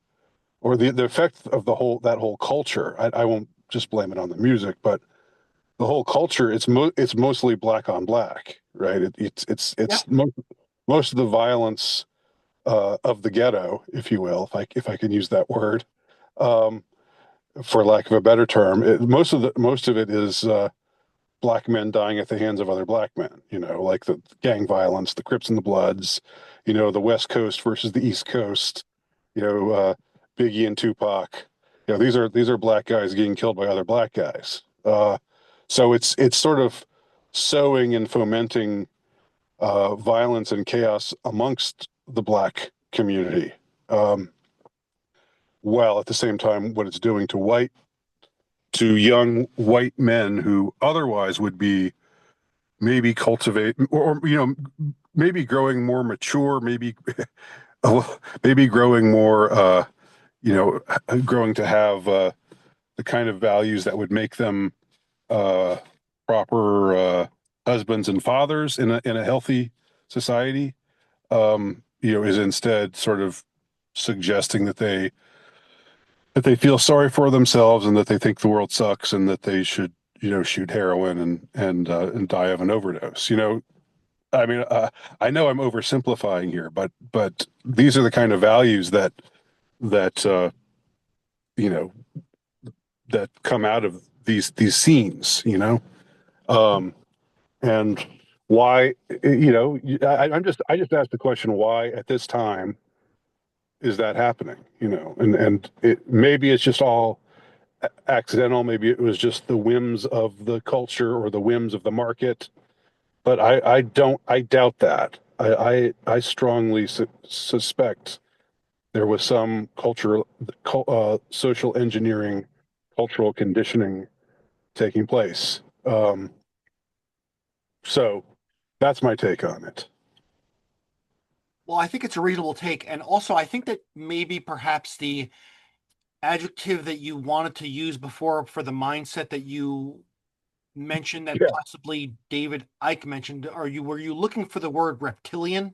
or the effect of that whole culture. I won't just blame it on the music, but the whole culture, it's mostly black on black, right? Yeah. Most of the violence of the ghetto, if you will, if I can use that word, um, for lack of a better term, most of it is black men dying at the hands of other black men. Like the gang violence, the Crips and the Bloods, the West Coast versus the East Coast. You know, uh, Biggie and Tupac. These are black guys getting killed by other black guys. So it's sort of sowing and fomenting violence and chaos amongst the black community, um, while at the same time, what it's doing to young white men who otherwise would be maybe cultivate, or maybe growing more mature, maybe maybe growing more, growing to have the kind of values that would make them uh, proper husbands and fathers in a healthy society. Is instead sort of suggesting that they feel sorry for themselves, and that they think the world sucks, and that they should, shoot heroin and die of an overdose. I mean, I know I'm oversimplifying here, but these are the kind of values that you know that come out of these scenes. Um, and why, I just asked the question, why at this time is that happening? And maybe it's just all accidental. Maybe it was just the whims of the culture or the whims of the market. But I doubt that. I strongly suspect there was some social engineering, cultural conditioning taking place. So that's my take on it. Well, I think it's a reasonable take. And also, I think that maybe perhaps the adjective that you wanted to use before for the mindset that you mentioned, that Yeah. possibly David Icke mentioned, were you looking for the word reptilian?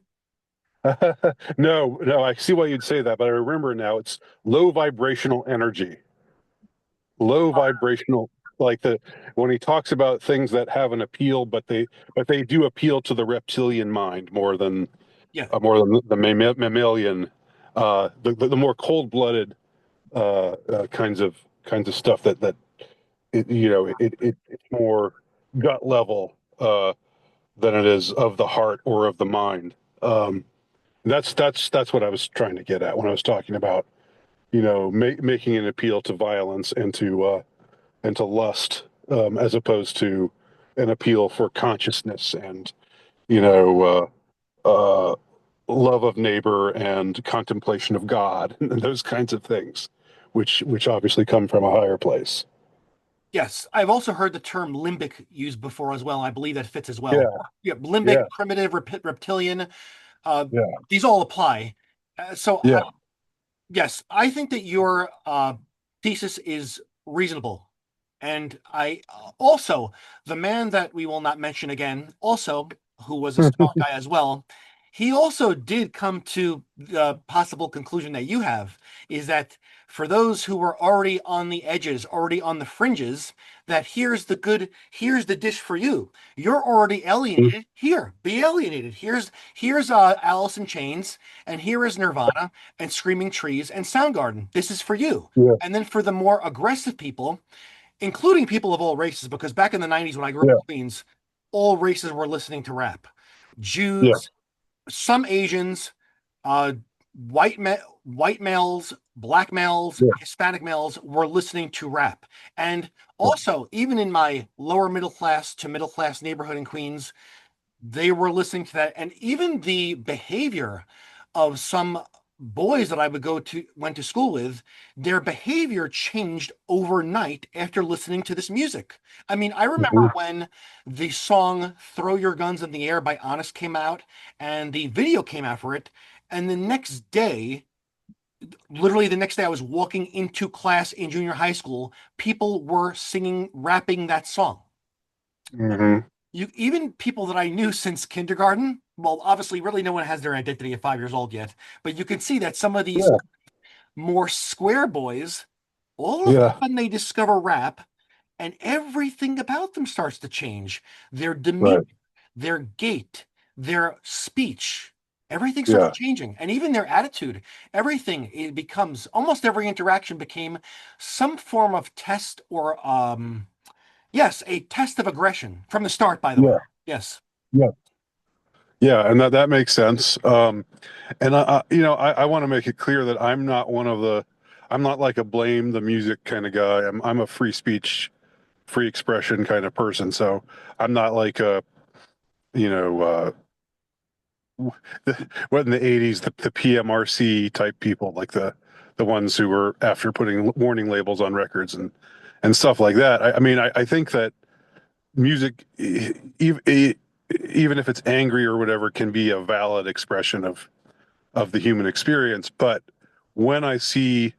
No, no, I see why you'd say that, but I remember now it's low vibrational energy. Low vibrational, like the when he talks about things that have an appeal, but they do appeal to the reptilian mind Yeah. more than the mammalian, the more cold-blooded kinds of stuff that it's more gut level than it is of the heart or of the mind. That's what I was trying to get at when I was talking about, making an appeal to violence and to lust, as opposed to an appeal for consciousness and, you know uh, uh, love of neighbor and contemplation of God and those kinds of things, which obviously come from a higher place. Yes, I've also heard the term limbic used before as well. I believe that fits as well. Yeah, Yeah, limbic, yeah, primitive, reptilian, uh, yeah, these all apply. So yeah. yes, I think that your thesis is reasonable. And I also, the man that we will not mention again, also, who was a strong guy as well, he also did come to the possible conclusion that you have, is that for those who were already on the edges, already on the fringes, that here's the dish for you. You're already alienated. Here, be alienated. Here's Alice in Chains, and here is Nirvana and Screaming Trees and Soundgarden. This is for you. Yeah, And then for the more aggressive people, including people of all races, because back in the 90s when I grew up yeah, in Queens, all races were listening to rap. yeah, Jews, some Asians, uh, white males, black males, yeah, Hispanic males were listening to rap. And also, even in my lower middle class to middle class neighborhood in Queens, they were listening to that. And even the behavior of some boys that I would went to school with, their behavior changed overnight after listening to this music. I mean, I remember mhm, when the song Throw Your Guns in the Air by Honest came out and the video came out for it. And the next day, literally the next day, I was walking into class in junior high school. People were singing, rapping that song. mhm. You even people that I knew since kindergarten. Well, obviously, really, no one has their identity at 5 years old yet. But you can see that some of these Yeah, more square boys, all of a yeah, sudden, they discover rap, and everything about them starts to change. Their demeanor, right. their gait, their speech, everything starts Yeah, changing, and even their attitude. Everything it becomes almost every interaction became some form of test or yes, a test of aggression from the start, by the way. yeah, Yes. yeah, yeah, and that makes sense. And I want to make it clear that I'm not like a blame the music kind of guy. I'm a free speech, free expression kind of person. So I'm not like you know, what in the '80s, the PMRC type people, like the ones who were after putting warning labels on records and stuff like that. I mean, I think that music, even if it's angry or whatever, can be a valid expression of the human experience. But when I see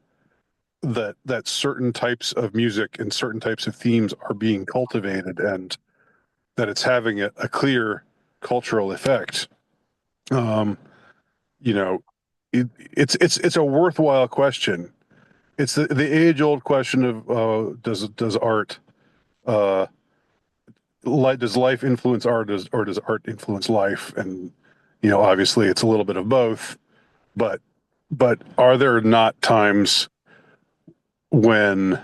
that certain types of music and certain types of themes are being cultivated and that it's having a clear cultural effect, um, you know, it's a worthwhile question. It's the age old question of does art uh, does life influence art, or does art influence life? And obviously, it's a little bit of both. But are there not times when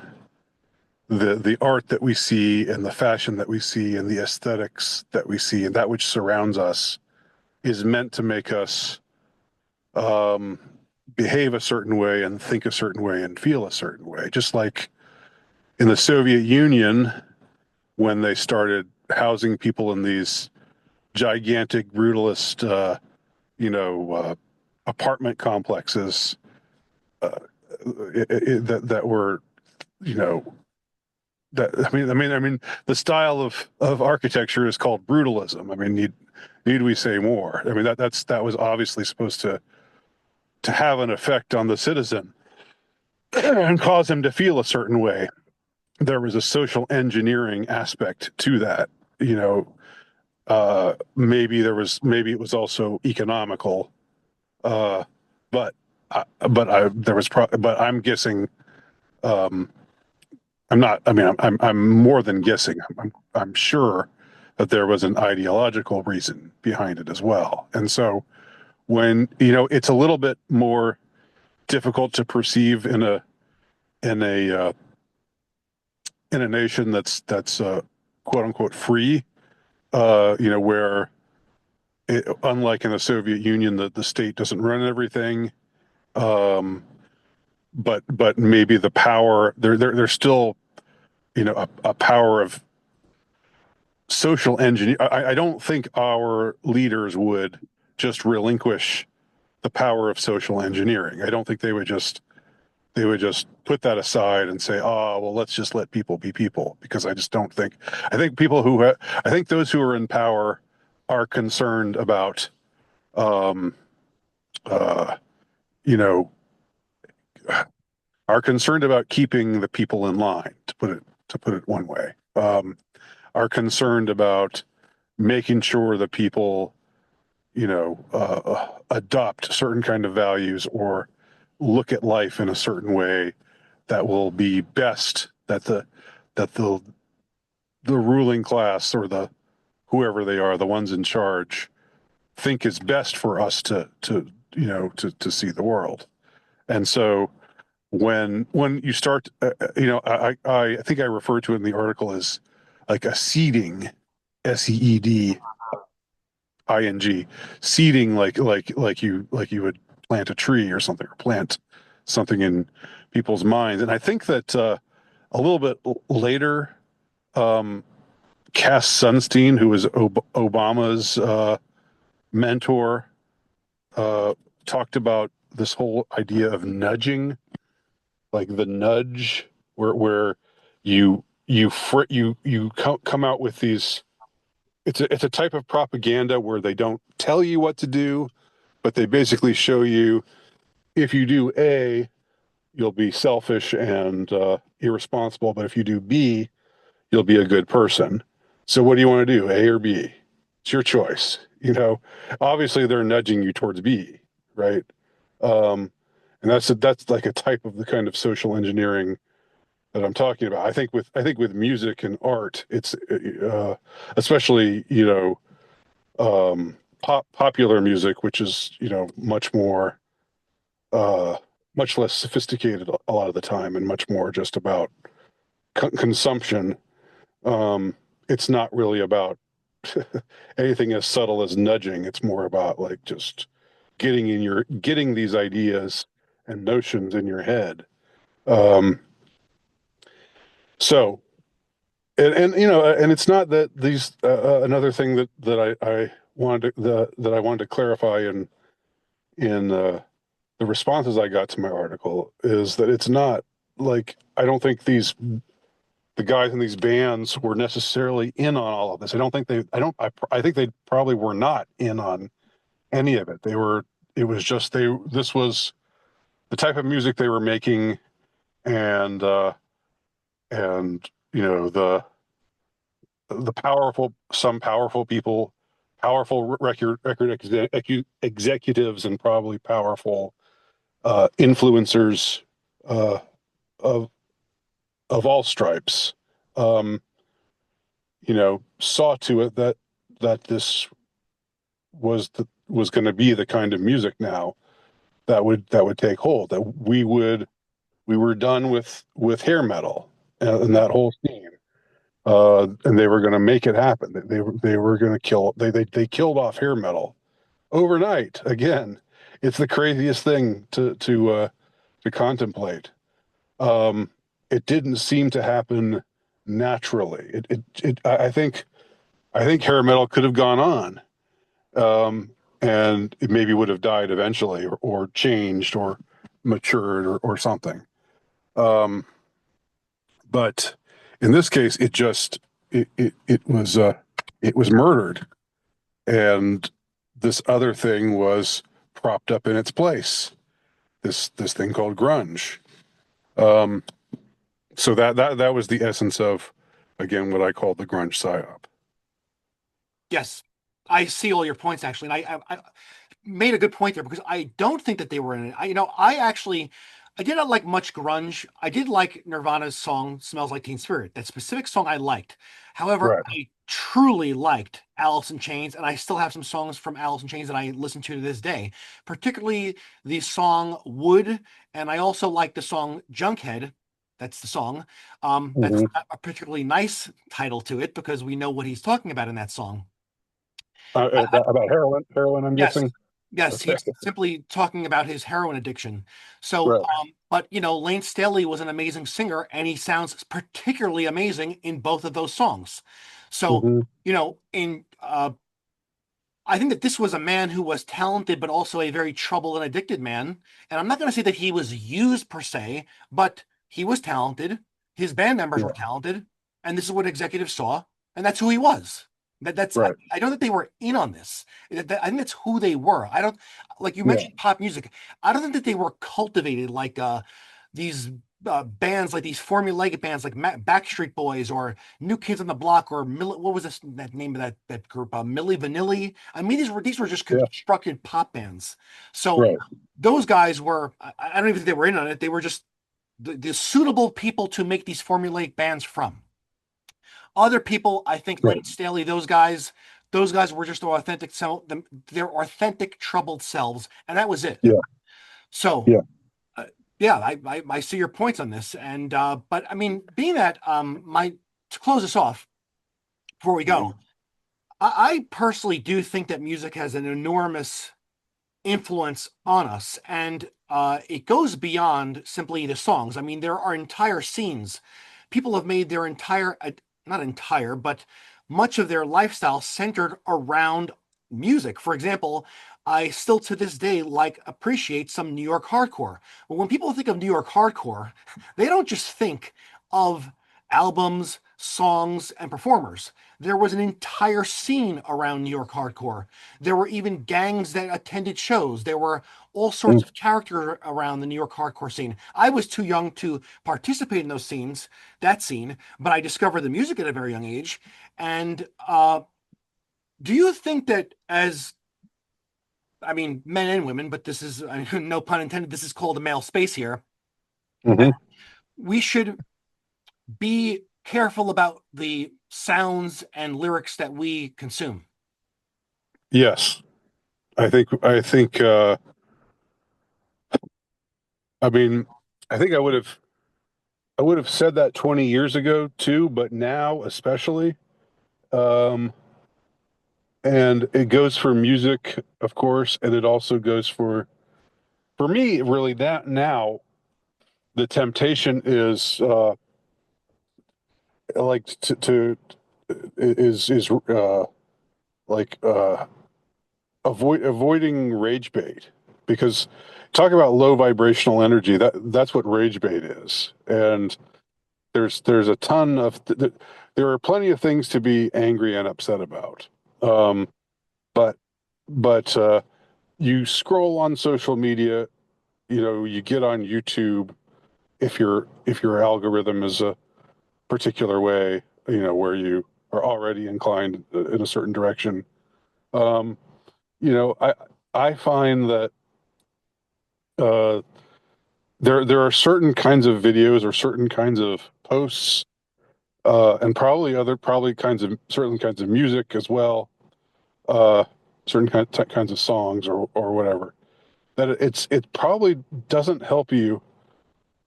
the art that we see and the fashion that we see and the aesthetics that we see and that which surrounds us is meant to make us um, behave a certain way and think a certain way and feel a certain way? Just like in the Soviet Union, when they started housing people in these gigantic brutalist apartment complexes uh, that were you know I mean the style of architecture is called brutalism. I mean, need we say more? I mean, that was obviously supposed to have an effect on the citizen and cause him to feel a certain way. There was a social engineering aspect to that. you know maybe it was also economical, uh but but I there was but I'm guessing. I'm not. I mean, I'm more than guessing. I'm sure that there was an ideological reason behind it as well. And so when it's a little bit more difficult to perceive in a uh, in a nation that's quote unquote free, where unlike in the Soviet Union, the state doesn't run everything. Um, but maybe the power there's still a power of social engineer. I don't think our leaders would just relinquish. the power of social engineering. I don't think they would just put that aside and say, "Oh, well, let's just let people be people," because I just don't think. I think I think those who are in power are concerned about, um, uh, you know, are concerned about keeping the people in line. To put it one way, are concerned about making sure that people, adopt certain kind of values or look at life in a certain way that will be best that the ruling class or the whoever they are, the ones in charge, think is best for us to see the world. And so when you start, I think I referred to it in the article as like a seeding, SEEDing, seeding, like you would plant a tree or something, or plant something in people's minds. And I think that a little bit later, um, Cass Sunstein, who was Obama's mentor, talked about this whole idea of nudging, like the nudge, where you come out with these. It's a type of propaganda where they don't tell you what to do, but they basically show you, if you do A, you'll be selfish and irresponsible, but if you do B, you'll be a good person. So what do you want to do, A or B? It's your choice. Obviously they're nudging you towards B, right? And that's like a type of the kind of social engineering that I'm talking about. I think with music and art, it's especially popular music, which is much more uh, much less sophisticated a lot of the time, and much more just about consumption. It's not really about anything as subtle as nudging. It's more about like just getting these ideas and notions in your head. Um, so and it's not that these another thing that I wanted that I wanted to clarify in the responses I got to my article is that it's not like, I don't think the guys in these bands were necessarily in on all of this. I don't think they I don't I think they probably were not in on any of it. It was just this was the type of music they were making, and and the some powerful people, powerful executives, and probably powerful influencers uh, of all stripes, um, saw to it that this was going to be the kind of music now that would take hold. That we were done with hair metal and that whole scene, and they were going to make it happen. They were going to kill. They killed off hair metal overnight. Again, it's the craziest thing to contemplate. Um, it didn't seem to happen naturally. I think hair metal could have gone on, and it maybe would have died eventually, or changed, or matured, or something. Um, but in this case, it was murdered, and this other thing was propped up in its place. This thing called grunge. Um, so that was the essence of, again, what I call the grunge psyop. Yes, I see all your points actually, and I made a good point there because I don't think that they were in it. I did not like much grunge. I did like Nirvana's song "Smells Like Teen Spirit." That specific song I liked. However, Right. I truly liked Alice in Chains, and I still have some songs from Alice in Chains that I listen to this day, particularly the song "Wood," and I also like the song "Junkhead." That's the song. That's Mhm. not a particularly nice title to it because we know what he's talking about in that song. About heroin, I'm Yes. guessing. Yes, Okay. he's simply talking about his heroin addiction. So, Right. but Lane Staley was an amazing singer, and he sounds particularly amazing in both of those songs. So, Hmm. in I think that this was a man who was talented, but also a very troubled and addicted man. And I'm not going to say that he was used per se, but he was talented. His band members were Yeah. talented, and this is what executives saw, and that's who he was. That's Right. I know that they were in on this. I think that's who they were. I don't like you Yeah. mentioned pop music. I don't think that they were cultivated like these bands, like these formulaic bands, like Backstreet Boys or New Kids on the Block or what was that name of that group? Milli Vanilli. I mean, these were just Yeah. constructed pop bands. So Right. those guys were. I don't even think they were in on it. They were just the suitable people to make these formulaic bands from. Other people, I think, Right. Lane Staley, those guys were just their authentic self, their authentic troubled selves, and that was it. Yeah. So Yeah. uh, yeah, I see your points on this, and but I mean, being that my to close this off before we go, I personally do think that music has an enormous influence on us, and it goes beyond simply the songs. I mean, there are entire scenes. People have made their entire, not entire, but much of their lifestyle centered around music. For example, I still to this day like appreciate some New York hardcore. But when people think of New York hardcore, they don't just think of albums, songs, and performers. There was an entire scene around New York hardcore. There were even gangs that attended shows. There were all sorts Mm. of characters around the New York hardcore scene. I was too young to participate in that scene, but I discovered the music at a very young age. And do you think that as I mean, men and women, but this is no pun intended. This is called a male space here. That Hmm. we should be careful about the sounds and lyrics that we consume. Yes. I think I mean I would have said that 20 years ago too, but now especially um and it goes for music, of course, and it also goes for me really that now the temptation is like to is like avoiding rage bait because talk about low vibrational energy that's what rage bait is. And there's a ton of there are plenty of things to be angry and upset about. um but but you scroll on social media, you know, you get on YouTube if your algorithm is a particular way, you know, where you are already inclined in a certain direction. um you know, I find that uh there are certain kinds of videos or certain kinds of posts, and probably certain kinds of music as well, uh, certain kinds of songs or whatever. That it probably doesn't help you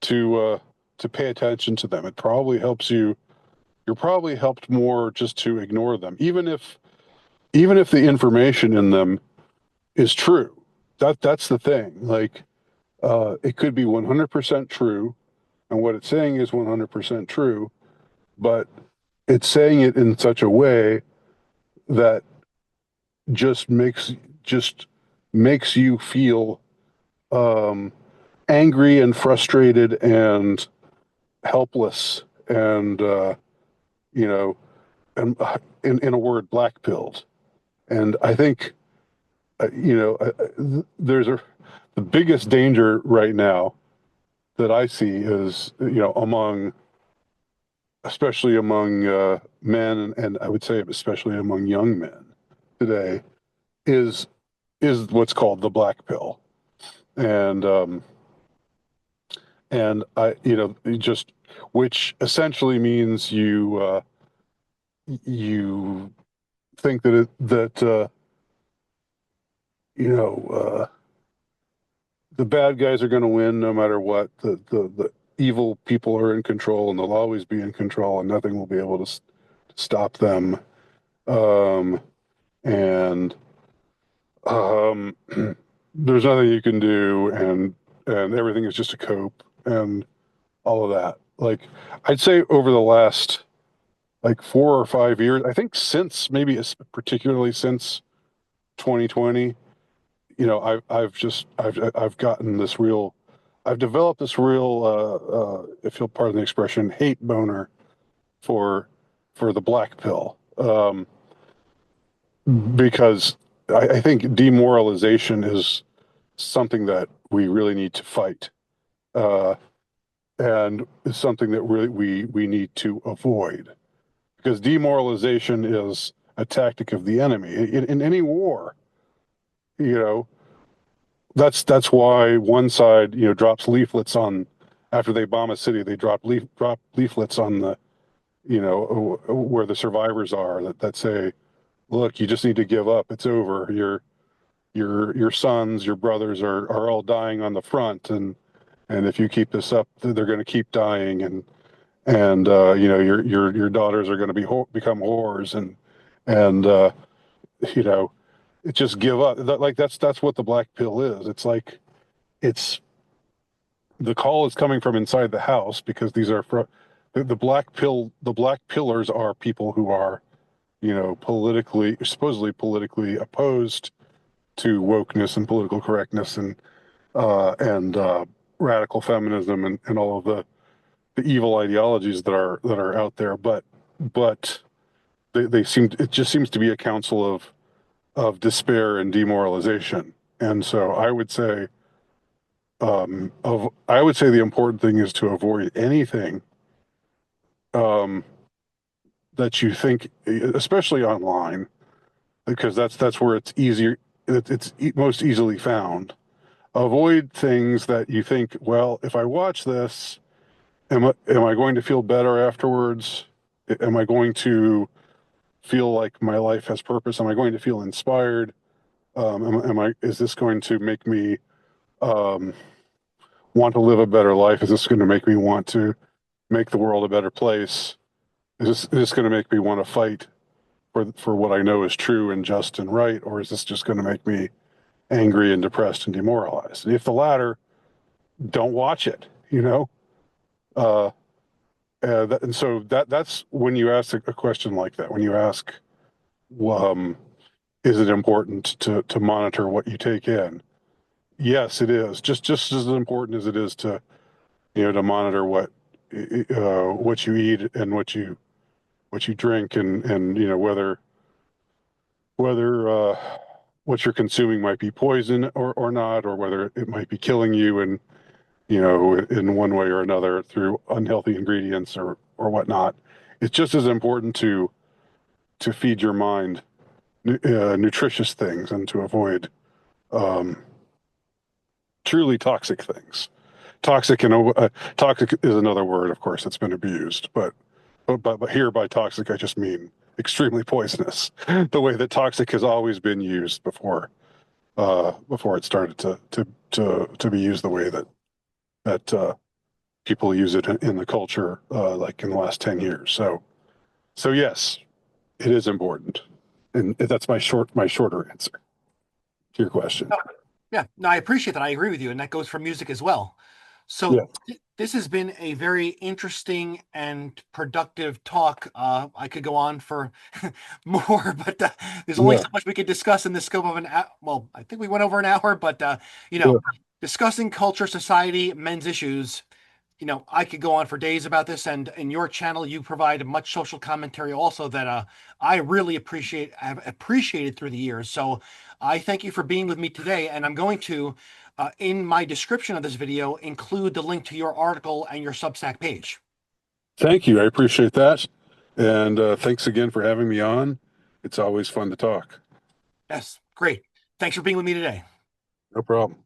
to pay attention to them. It probably helps you. You're probably helped more just to ignore them, even if the information in them is true. That's the thing. Like it could be 100% true, and what it's saying is 100% true, but it's saying it in such a way that just just makes you feel um, angry and frustrated and helpless and you know and in a word black pilled. And I think there's a the biggest danger right now that I see is among especially among men, and I would say especially among young men today, is what's called the black pill. And just which essentially means you think that you know the bad guys are going to win no matter what. The evil people are in control, and they'll always be in control, and nothing will be able to stop them. Um, and um, there's nothing you can do, and everything is just a cope, and all of that. Like I'd say over the last like 4 or 5 years, I think since maybe particularly since 2020, I've gotten this real, I've developed this real, if you'll pardon the expression, hate boner for the black pill, because I think demoralization is something that we really need to fight, uh, and is something that really we need to avoid, because demoralization is a tactic of the enemy in any war. You know, that's why one side, drops leaflets on, after they bomb a city, they drop leaflets on the, where the survivors are, that say, look, you just need to give up. It's over. Your sons, your brothers are all dying on the front, and if you keep this up, they're going to keep dying, and your daughters are going to become whores, and you know just give up. That's what the black pill is. It's like, it's the call is coming from inside the house, because these are the black pill. The black pillars are people who are, supposedly politically opposed to wokeness and political correctness, and radical feminism, and all of the evil ideologies that are out there. But they seem, it just seems to be a council of despair and demoralization. And so I would say the important thing is to avoid anything, um, that you think, especially online, because that's where it's easier, most easily found. Avoid things that you think, well, if I watch this, am I going to feel better afterwards? Am I going to feel like my life has purpose? Am I going to feel inspired? Is this going to make me, um, want to live a better life? Is this going to make me want to make the world a better place? Is this going to make me want to fight for what I know is true and just and right? Or is this just going to make me angry and depressed and demoralized? And if the latter, don't watch it, Uh, and so that's when you ask a question like that, when you ask, um, is it important to monitor what you take in? Yes, it is. Just as important as it is to monitor what you eat and what you drink, and whether what you're consuming might be poison or not, or whether it might be killing you, and in one way or another through unhealthy ingredients or whatnot. It's just as important to feed your mind nutritious things, and to avoid, um, truly toxic things. Toxic is another word, of course, that's been abused, but here by toxic I just mean extremely poisonous. The way that toxic has always been used before it started to be used the way that people use it in the culture, like in the last 10 years. So yes, it is important, and that's my shorter answer to your question. Oh, yeah, no, I appreciate that. I agree with you, and that goes for music as well. So Yeah, this has been a very interesting and productive talk. I could go on for more, but there's only yeah, so much we could discuss in the scope of an hour. Well, I think we went over an hour, but you know, yeah. discussing culture, society, men's issues, I could go on for days about this, and in your channel, you provide much social commentary also that I really have appreciated through the years. So I thank you for being with me today, and I'm going to, in my description of this video, include the link to your article and your Substack page. Thank you. I appreciate that. And thanks again for having me on. It's always fun to talk. Yes, great. Thanks for being with me today. No problem.